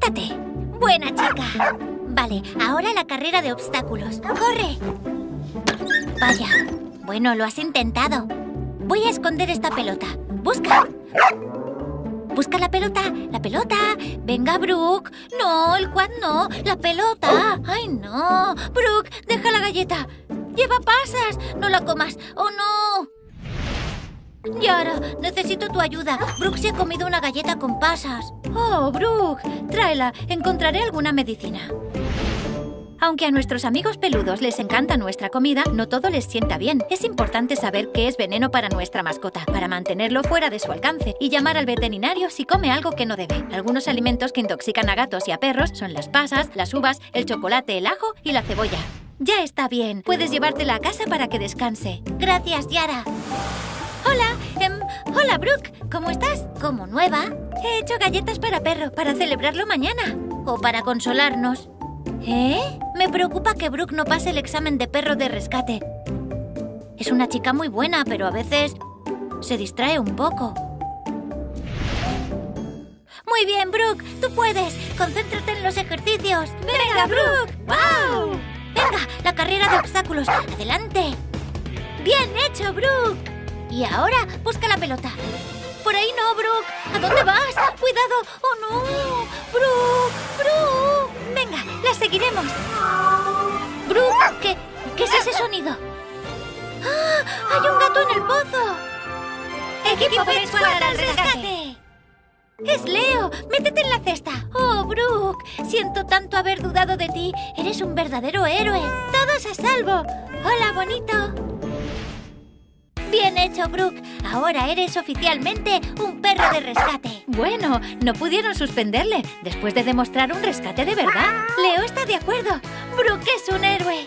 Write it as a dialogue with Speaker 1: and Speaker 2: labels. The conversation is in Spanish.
Speaker 1: Quítate. Buena chica. Vale, ahora la carrera de obstáculos. ¡Corre! Vaya. Bueno, lo has intentado. Voy a esconder esta pelota. ¡Busca! ¡Busca la pelota! ¡La pelota! ¡Venga, Brooke! ¡No, el quad no! ¡La pelota! ¡Ay, no! ¡Brooke, deja la galleta! ¡Lleva pasas! ¡No la comas! ¡Oh, no! Yara, necesito tu ayuda. Brooke se ha comido una galleta con pasas. Oh, Brooke, tráela. Encontraré alguna medicina. Aunque a nuestros amigos peludos les encanta nuestra comida, no todo les sienta bien. Es importante saber qué es veneno para nuestra mascota, para mantenerlo fuera de su alcance y llamar al veterinario si come algo que no debe. Algunos alimentos que intoxican a gatos y a perros son las pasas, las uvas, el chocolate, el ajo y la cebolla. Ya está bien. Puedes llevártela a casa para que descanse. Gracias, Yara. Hola, hola, Brooke. ¿Cómo estás? ¿Como nueva? He hecho galletas para perro, para celebrarlo mañana. O para consolarnos. ¿Eh? Me preocupa que Brooke no pase el examen de perro de rescate. Es una chica muy buena, pero a veces se distrae un poco. Muy bien, Brooke. Tú puedes. Concéntrate en los ejercicios. ¡Venga, Brooke! ¡Wow! Venga, la carrera de obstáculos. ¡Adelante! ¡Bien hecho, Brooke! Y ahora, busca la pelota. Por ahí no, Brooke. ¿A dónde vas? ¡Cuidado! ¡Oh, no! ¡Brooke! ¡Brooke! Venga, la seguiremos. Brooke, ¿qué es ese sonido? ¡Ah! ¡Hay un gato en el pozo! ¡Equipo Pet Squad al rescate! ¡Es Leo! ¡Métete en la cesta! ¡Oh, Brooke! Siento tanto haber dudado de ti. Eres un verdadero héroe. ¡Todos a salvo! ¡Hola, bonito! Bien hecho, Brooke. Ahora eres oficialmente un perro de rescate. Bueno, no pudieron suspenderle después de demostrar un rescate de verdad. Leo está de acuerdo. Brooke es un héroe.